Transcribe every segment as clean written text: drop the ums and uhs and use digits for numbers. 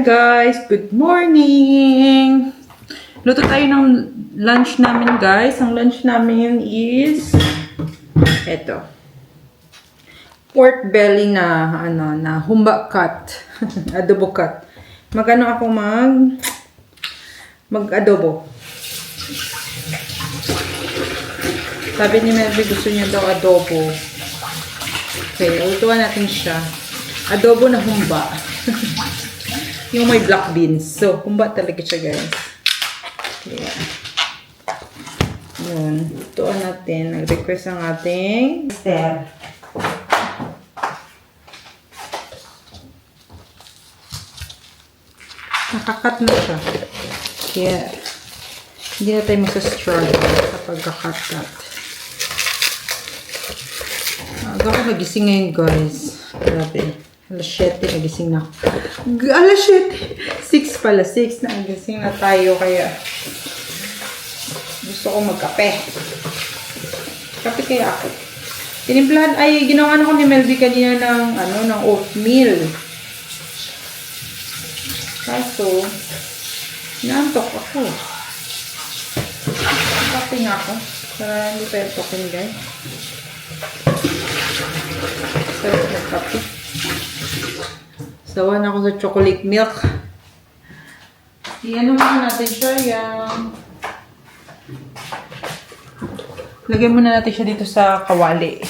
Hi guys! Good morning! Luto tayo ng lunch namin guys. Ang lunch namin is eto. Pork belly na na humba cut. Adobo cut. Magano ako mag-adobo. Sabi ni Melvin gusto niya daw adobo. Okay, lutuan natin siya. Adobo na humba. Yung may black beans. So, humba talaga siya, guys. Kaya, yun. Lutuan natin. Nag-request ang ating Esther. Nakakat na siya. Kaya, hindi na tayo masa-struggle sa pagkakat-cut. Aga ko nagising ngayon, guys. Grabe. Alas 7, nagising na ako. Alas 7! 6 pala, 6 na nagising na tayo, kaya gusto ko magkape. Kape kaya ako. Tinimplahan, ginawa na ko ni Melvin kanina ng oatmeal. Kaso, naantok ako. Kape nga ako. Para hindi pa yung token, guys. Sarap ng kape. Sawa na ako sa chocolate milk. Iyan muna natin siya. Lagyan muna natin siya dito sa kawali.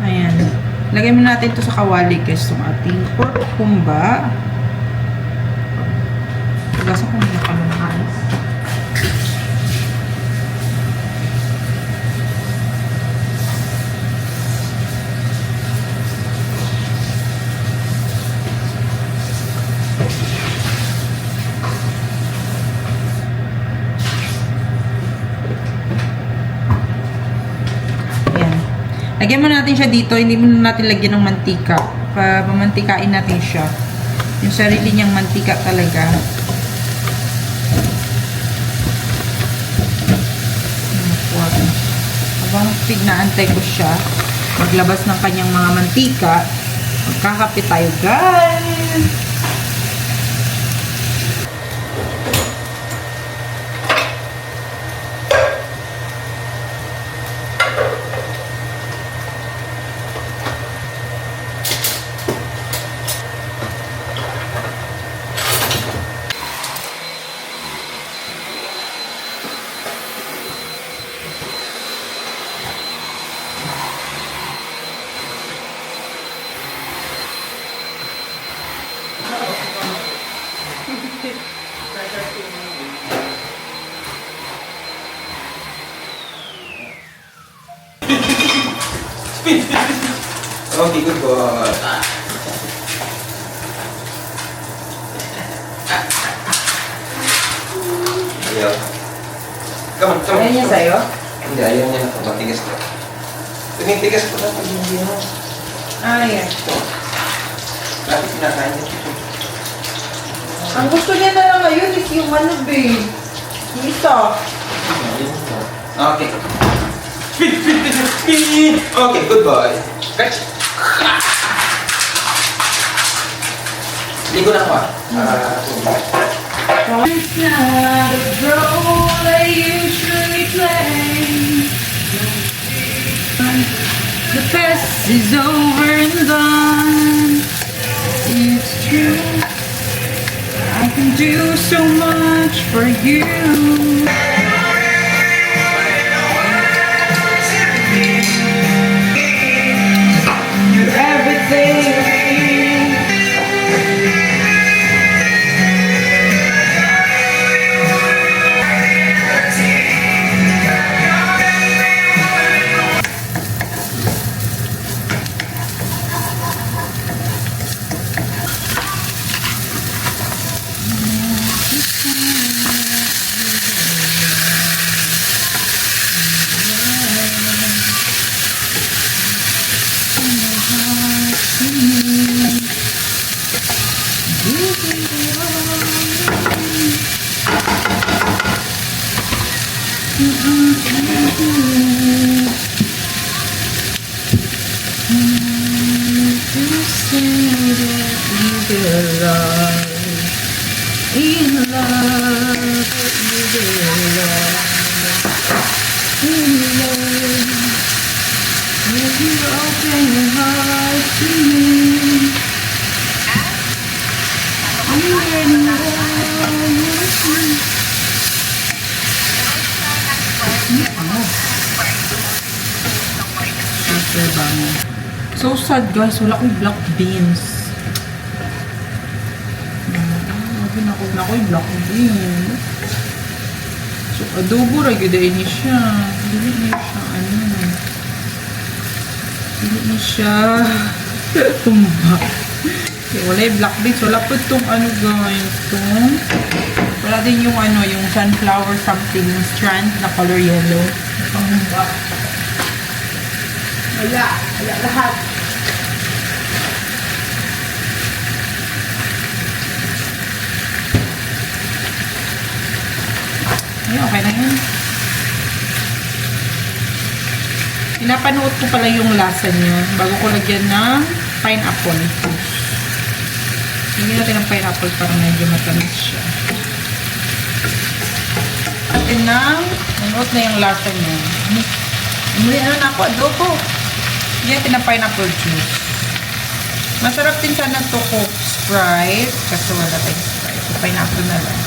Ayan. Lagyan muna natin ito sa kawali guys. Itong ating pork humba. Gasa ko muna kami ng ayos. Lagyan mo natin siya dito, hindi mo natin lagyan ng mantika. Pamantikain natin siya. Yung sarili niyang mantika talaga. Habang pignaantay ko siya, maglabas ng kanyang mga mantika, magkakape tayo, guys! Okay, good boy. Ayaw. Come on. Ayaw niya sa'yo? Hindi, ayaw niya na. Matigas ka. Tumitigas ko na pag hindi mo. Ayan. Bakit kinakain niya? Ang gusto niya na lang ngayon is yung babe. Yung isa. Okay. Okay, good boy. Catch. Ligo na ako It's not a role I usually play. The best is over and done. It's true. I can do so much for you. You're everything. feel love. In love, you feel love. In love, when you open your heart to me, I'm learning all you see. Super bango. So sad guys, wala akong black beans. Wala na ako yung black beans. So adobo ra gyud ini siya. Dili na siya Dili na siya tumba. Okay, wala yung black beans, wala po itong guys, wala din yung yung sunflower something, yung strand na color yellow. Wala lahat. Ayun, okay na yun. Pinapanood ko pala yung lasa niya bago ko lagyan ng pineapple. Hindi natin ng pineapple para medyo matamis siya. At nanood na yung lasa niya. Na ako, adobo. Hindi natin ng pineapple juice. Masarap din sana ito Coke Sprite. Kasi wala tayong Sprite. So, pineapple na lang.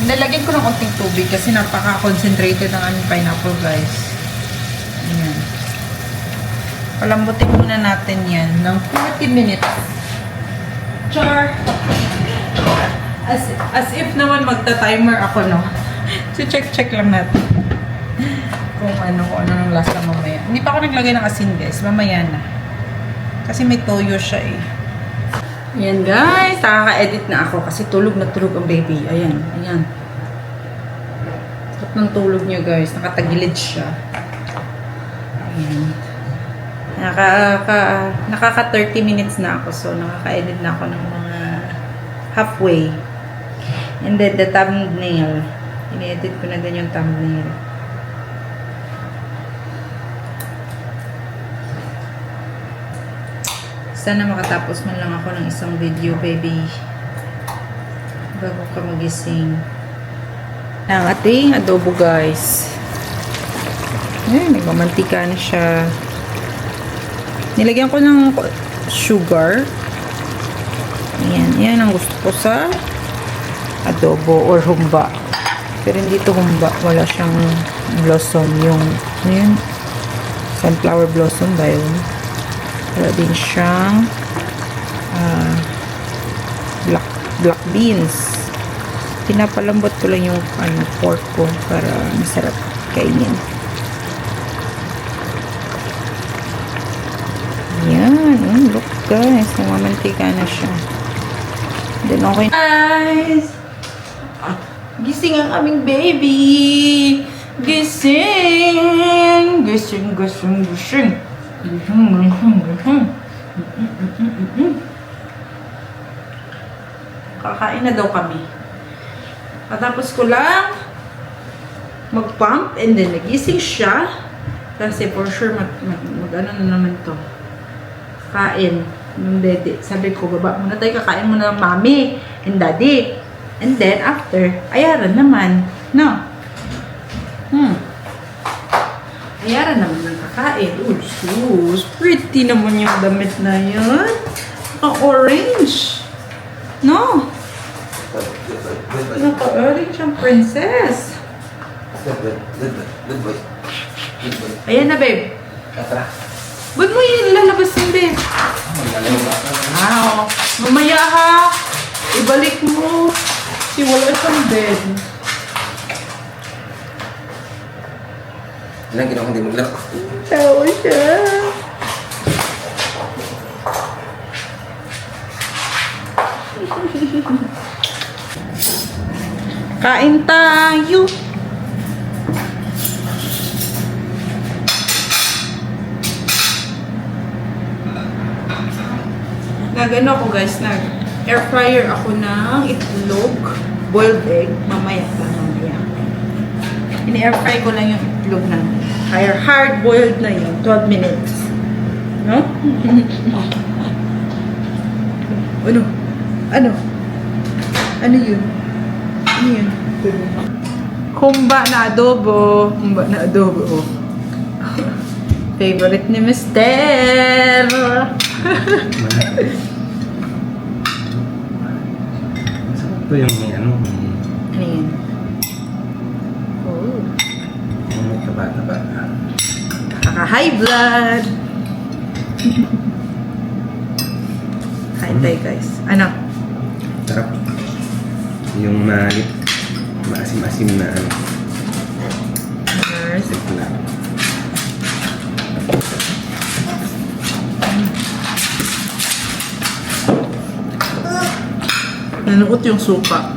Nalagyan ko ng konting tubig kasi napaka-concentrated ng aming pineapple, guys. Ayan. Palambutin muna natin yan ng 40 minutes. Char! As if naman magta-timer ako, no? So, check lang natin. Kung ano ng lasa mamaya. Hindi pa ako naglagay ng asin, guys. Mamaya na. Kasi may toyo siya, eh. Ayan, guys. Nakaka-edit na ako kasi tulog na tulog ang baby. Ayan. Sarap ng tulog niya, guys. Nakatagilid siya. Ayan. Nakaka 30 minutes na ako. So, nakaka-edit na ako ng mga halfway. And then, the thumbnail. In-edit ko na din yung thumbnail. Sana makatapos man lang ako ng isang video, baby. Bago ka magising. Ang ating adobo, guys. Ayan, nagmamantika na siya. Nilagyan ko ng sugar. Ayan, yan ang gusto ko sa adobo or humba. Pero hindi ito humba. Wala siyang blossom. Yung, ayan, sunflower blossom ba yun? Wala din siyang black beans. Pinapalambot ko lang yung pork ko para masarap kainin. Yan. Look guys. Namamantika na siya. Then okay. Guys! Gising ang aming baby! Gising! Gising. Kakain na daw kami. Patapos ko lang mag-pump and then nagising siya kasi for sure mag-ano na naman to. Kain ng dede. Sabi ko, baba muna tayo, kakain muna ng mami and daddy. And then after, ayaran naman. No? Ayaran naman ng kakain. Sus, pretty naman yung damit na yun. Naka-orange. No? Naka-orange ang princess. Good boy. Ayan na, babe. Tara. Ba't mo yung lalabas yung babe? Wow. Mamaya ha. Ibalik mo. Si wala siyang bed. Ilang ginawa hindi maglaro. Tawa siya. Kain tayo. Nagano ako guys, air fryer ako ng itlog, boiled egg, mamaya. Ini-air fry ko lang yung itlog na hard boiled na yun, 12 minutes. No? Ano? Ano? Ano yun? Ano yun? Humba na adobo. Humba na adobo. Favorite ni Mister. Ito yung may ano, Ano yun? Oh. yung may taba-taba. Kaka-high blood. Kain tayo guys. Ano? Sarap. Yung maasim-asim na ano. Nurse. Wala. Nanuot yung suka.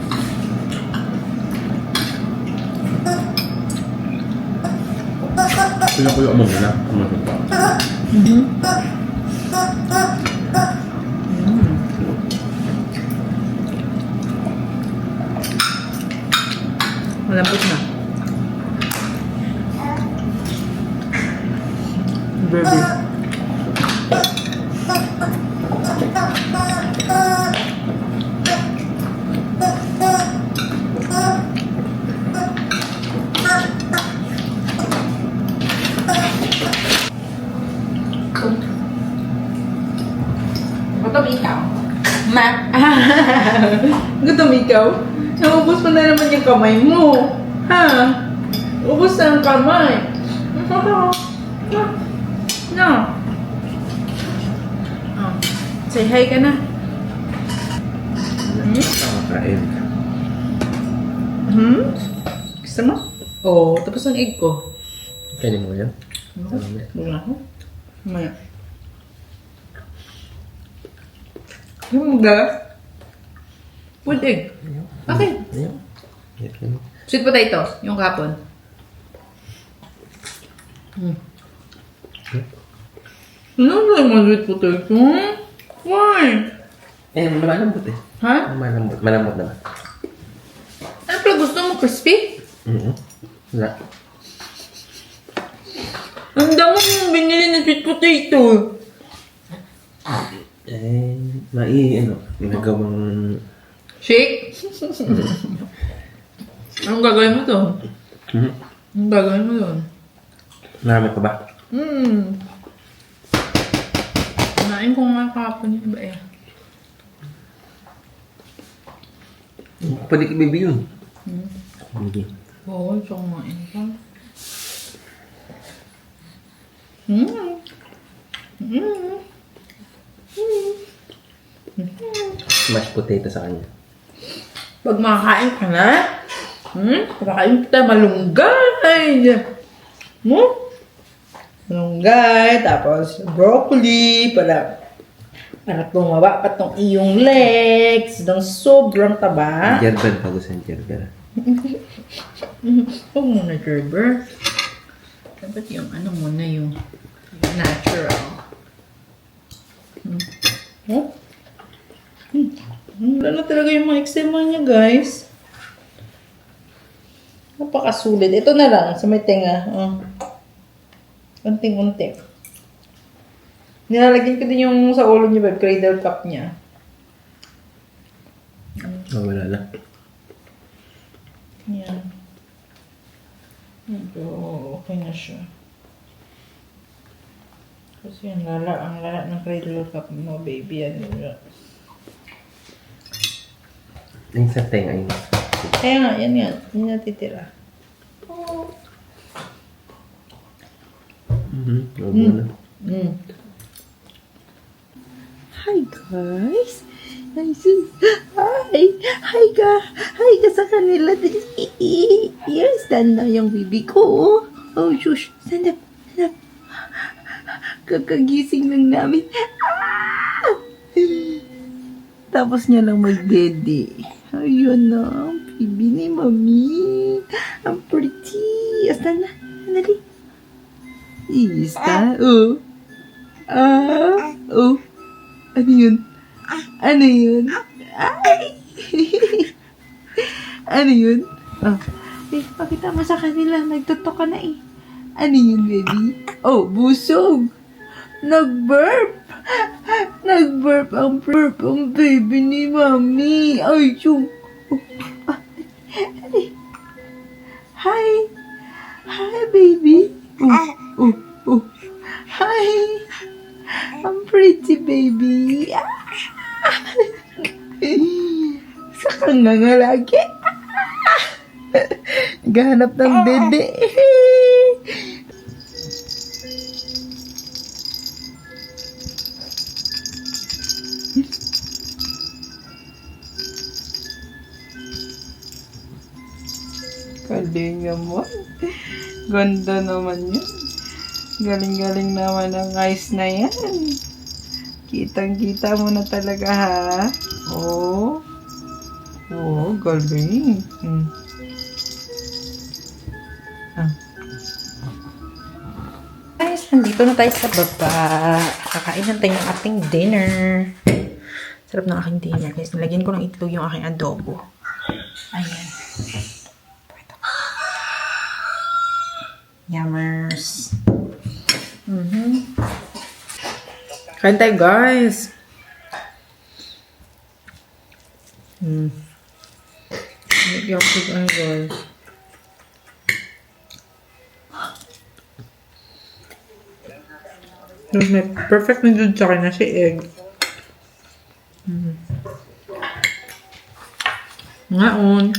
Kuya-kuya mo muna. Kumain pa. Malambot na. Baby. Gutom ikaw? Ma? Gutom ikaw? Naubos mo na naman yung kamay mo. Ha? Ubos na ang kamay. No. Oh. Say hi ka na. Kain. Gusto mo? Oo, tapos ang egg ko. Kainin mo yan? Bukan ako. Maya. Yung mga food egg. Okay. Ayun. Sweet potato, yung kapon. Ano na yung sweet potato? Why? Eh, malambot eh. Ha? Malambot. Malambot naman. Ano pala gusto mo? Crispy? Wala. Ang dami mong binili ng sweet potato. Eh, ano, ginagawang... Shake? Anong gagawin mo doon? Anong gagawin mo doon? Marami pa ba? Kumain ko nga kahapon yung iba eh. Pwede ka baby yun. Hindi. Oo, so kumain ka. Mashed potato sa kanya. Pag makakain ka na, makakain kita malunggay. Malunggay, tapos broccoli, para tumaba pa tong iyong legs, ng sobrang taba. Gerber pa gusto ng Gerber. Huwag muna, Gerber. Dapat yung ano muna, yung natural. Wala na talaga yung mga eczema niya, guys. Napakasulit. Ito na lang, sa may tenga. Unting-unti. Nilalagyan ko din yung sa ulo niya, babe, cradle cup niya. Oh, wala na. Yan. Medyo okay na siya. Kasi ang lala ng cradle cup mo, baby. Ano yun? Yung sa tenga yun. Kaya nga, yan yan. Yan natitira. Wala na. Hi guys! Hi ka sa kanila. Yes, stand na yung baby ko. Oh, shush. Stand up. Kakagising lang namin. Tapos niya lang mag-daddy. Ayun na, ang baby ni mami. Ang pretty. Stand na. Dali. Ista. Oh. Oh. Ano yun? Ano yun? Ay! Ano yun? Oh. Eh, pakita mo sa kanila. Nagtutok ka na eh. Ano yun, baby? Oh, busog. Nag-burp. Nag-burp ang baby ni Mami. Ay, yung... Hi! Hi, baby! Oh. Hi! I'm pretty, baby. Saka nga lagi. Gahanap ng bebe. Galing naman. Ganda naman yun. Galing-galing naman ang eyes na yan. Kitang-kita mo na talaga, ha? Oh. Oh, galing. Guys, nandito na tayo sa baba. Kakain na tayo ng ating dinner. Sarap ng aking dinner. Guys, nilagyan ko ng itlog yung aking adobo. Ayan. Yummers. Kain tayo, guys. Nag-yapig ang guys. Perfect na dun sa kanya si egg. Ngaon.